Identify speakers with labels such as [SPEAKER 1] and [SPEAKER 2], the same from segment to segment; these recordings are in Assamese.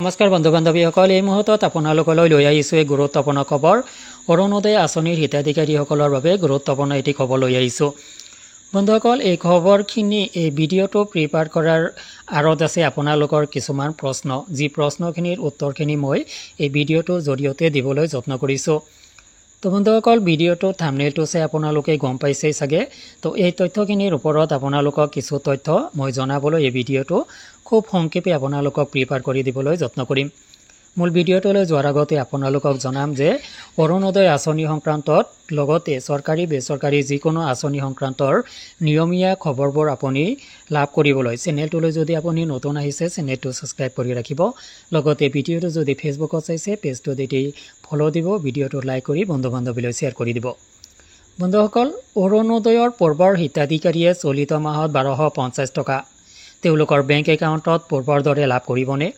[SPEAKER 1] নমস্কাৰ বন্ধু বান্ধৱীসকল, এই মুহূৰ্তত আপোনালোকলৈ লৈ আহিছোঁ এক গুৰুত্বপূৰ্ণ খবৰ। অৰুণোদয় আঁচনিৰ হিতাধিকাৰীসকলৰ বাবে গুৰুত্বপূৰ্ণ এটি খবৰ লৈ আহিছোঁ। বন্ধুসকল, এই খবৰখিনি এই ভিডিঅ'টো প্ৰিপেয়াৰ কৰাৰ আঁৰত আছে আপোনালোকৰ কিছুমান প্ৰশ্ন, যি প্ৰশ্নখিনিৰ উত্তৰখিনি মই এই ভিডিঅ'টোৰ জৰিয়তে দিবলৈ যত্ন কৰিছোঁ। তো বন্ধুসকল, ভিডিঅ'টো থাম্বনেইলটো চাই আপোনালোকে গম পাইছেই চাগে। তো এই তথ্যখিনিৰ ওপৰত আপোনালোকক কিছু তথ্য মই জনাবলৈ এই ভিডিঅ'টো খুব সংক্ষেপে আপোনালোকক প্ৰিপেয়াৰ কৰি দিবলৈ যত্ন কৰিম। মূল ভিডিঅ'টোলৈ যোৱাৰ আগতে আপোনালোকক জনাম যে অৰুণোদয় আঁচনি সংক্ৰান্তত লগতে চৰকাৰী বেচৰকাৰী যিকোনো আঁচনি সংক্ৰান্তৰ নিয়মীয়া খবৰবোৰ আপুনি লাভ কৰিবলৈ চেনেলটোলৈ যদি আপুনি নতুন আহিছে চেনেলটো ছাবস্ক্ৰাইব কৰি ৰাখিব। লগতে ভিডিঅ'টো যদি ফেচবুকত চাইছে পেজটো যদি ফ'ল' দিব, ভিডিঅ'টো লাইক কৰি বন্ধু বান্ধৱীলৈ শ্বেয়াৰ কৰি দিব। বন্ধুসকল, অৰুণোদয়ৰ পূৰ্বৰ হিতাধিকাৰীয়ে চলিত মাহত 1250 টকা তেওঁলোকৰ বেংক একাউণ্টত পূৰ্বৰ দৰে লাভ কৰিবনে?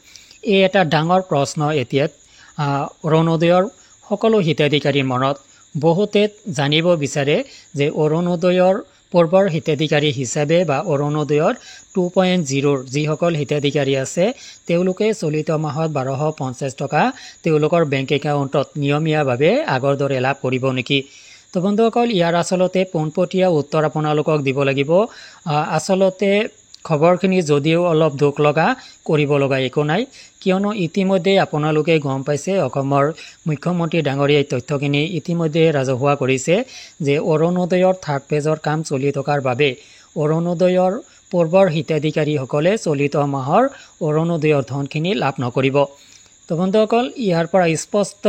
[SPEAKER 1] এই এটা ডাঙৰ প্ৰশ্ন। এতিয়া অৰুণোদয়ৰ সকলো হিতাধিকাৰীৰ মনত বহুতে জানিব বিচাৰে যে অৰুণোদয়ৰ পূৰ্বৰ হিতাধিকাৰী হিচাপে বা অৰুণোদয়ৰ 2.0ৰ যিসকল হিতাধিকাৰী আছে তেওঁলোকে চলিত মাহত 1250 টকা তেওঁলোকৰ বেংক একাউণ্টত নিয়মীয়াভাৱে আগৰ দৰে লাভ কৰিব নেকি? তো বন্ধুসকল, ইয়াৰ আচলতে পোনপটীয়া উত্তৰ আপোনালোকক দিব লাগিব। আচলতে খবৰখিনি যদিও অলপ দুখ লগা, কৰিব লগা একো নাই, কিয়নো ইতিমধ্যে আপোনালোকে গম পাইছে অসমৰ মুখ্যমন্ত্ৰী ডাঙৰীয়াই তথ্যখিনি ইতিমধ্যে ৰাজহুৱা কৰিছে যে অৰুণোদয়ৰ থাৰ্ড পেজৰ কাম চলি থকাৰ বাবে অৰুণোদয়ৰ পূৰ্বৰ হিতাধিকাৰীসকলে চলিত মাহৰ অৰুণোদয়ৰ ধনখিনি লাভ নকৰিব। তো বন্ধুসকল, ইয়াৰ পৰা স্পষ্ট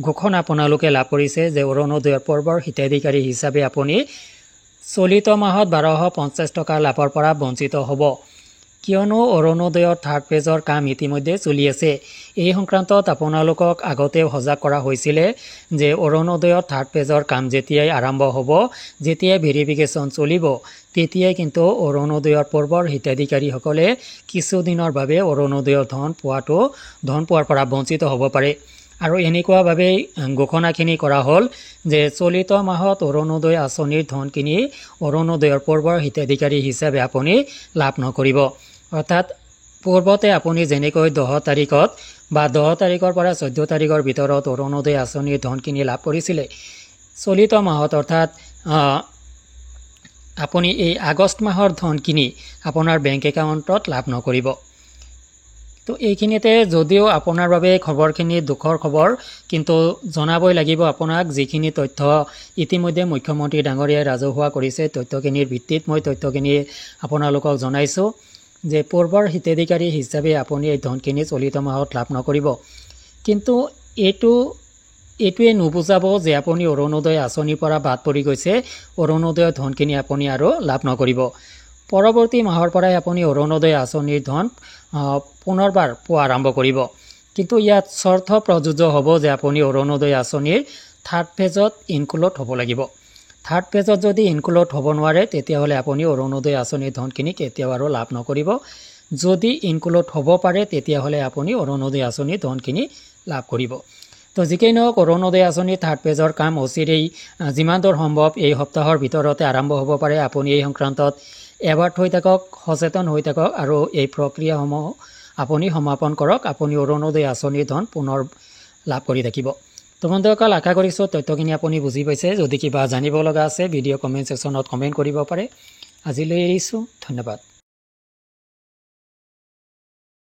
[SPEAKER 1] ঘোষণা আপোনালোকে লাভ কৰিছে যে অৰুণোদয়ৰ পূৰ্বৰ হিতাধিকাৰী হিচাপে আপুনি চলিত মাহত 1250 টকা লাভৰ পৰা বঞ্চিত হ'ব, কিয়নো অৰুণোদয়ৰ থাৰ্ড পেজৰ কাম ইতিমধ্যে চলি আছে। এই সংক্ৰান্তত আপোনালোকক আগতেও সজাগ কৰা হৈছিলে যে অৰুণোদয়ৰ থাৰ্ড পেজৰ কাম যেতিয়াই আৰম্ভ হ'ব, যেতিয়াই ভেৰিফিকেশ্যন চলিব, তেতিয়াই কিন্তু অৰুণোদয়ৰ পূৰ্বৰ হিতাধিকাৰীসকলে কিছুদিনৰ বাবে অৰুণোদয়ৰ ধন পোৱাৰ পৰা বঞ্চিত হ'ব পাৰে। আৰু এনেকুৱাভাৱেই ঘোষণাখিনি কৰা হ'ল যে চলিত মাহত অৰুণোদয় আঁচনিৰ ধনখিনি অৰুণোদয়ৰ পূৰ্বৰ হিতাধিকাৰী হিচাপে আপুনি লাভ নকৰিব। অৰ্থাৎ পূৰ্বতে আপুনি যেনেকৈ 10 তাৰিখত বা 10 তাৰিখৰ পৰা 14 তাৰিখৰ ভিতৰত অৰুণোদয় আঁচনিৰ ধনখিনি লাভ কৰিছিলে, চলিত মাহত অৰ্থাৎ আপুনি এই আগষ্ট মাহৰ ধনখিনি আপোনাৰ বেংক একাউণ্টত লাভ নকৰিব। তো এইখিনিতে যদিও আপোনাৰ বাবে খবৰখিনি দুখৰ খবৰ, কিন্তু জনাবই লাগিব আপোনাক যিখিনি তথ্য ইতিমধ্যে মুখ্যমন্ত্ৰী ডাঙৰীয়াই ৰাজহুৱা কৰিছে, তথ্যখিনিৰ ভিত্তিত মই তথ্যখিনি আপোনালোকক জনাইছোঁ যে পূৰ্বৰ হিতাধিকাৰী হিচাপে আপুনি এই ধনখিনি চলিত মাহত লাভ নকৰিব। কিন্তু এইটোৱে নুবুজাব যে আপুনি অৰুণোদয় আঁচনিৰ পৰা বাদ পৰি গৈছে, অৰুণোদয়ৰ ধনখিনি আপুনি আৰু লাভ নকৰিব। পৰৱৰ্তী মাহৰ পৰাই আপুনি অৰুণোদয় আঁচনিৰ ধন পুনৰবাৰ পোৱা আৰম্ভ কৰিব। কিন্তু ইয়াত চৰ্ত প্ৰযোজ্য হ'ব যে আপুনি অৰুণোদয় আঁচনিৰ থাৰ্ড পেজত ইনক্লুড হ'ব লাগিব। থাৰ্ড পেজত যদি ইনক্লুড হ'ব নোৱাৰে, তেতিয়াহ'লে আপুনি অৰুণোদয় আঁচনিৰ ধনখিনি কেতিয়াও আৰু লাভ নকৰিব। যদি ইনক্লুড হ'ব পাৰে, তেতিয়াহ'লে আপুনি অৰুণোদয় আঁচনিৰ ধনখিনি লাভ কৰিব। তো যিকেই নহওক, অৰুণোদয় আঁচনিৰ থাৰ্ড পেজৰ কাম অচিৰেই যিমান দূৰ সম্ভৱ এই সপ্তাহৰ ভিতৰতে আৰম্ভ হ'ব পাৰে। আপুনি এই সংক্ৰান্তত এবাৰ্ট হৈ থাকক, সচেতন হৈ থাকক আৰু এই প্ৰক্ৰিয়াসমূহ আপুনি সমাপন কৰক। আপুনি অৰুণোদয় আঁচনিৰ ধন পুনৰ লাভ কৰি থাকিব। তো বন্ধুসকল, আশা কৰিছোঁ তথ্যখিনি আপুনি বুজি পাইছে। যদি কিবা জানিব লগা আছে ভিডিঅ' কমেণ্ট ছেকশ্যনত কমেণ্ট কৰিব পাৰে। আজিলৈ এৰিছোঁ, ধন্যবাদ।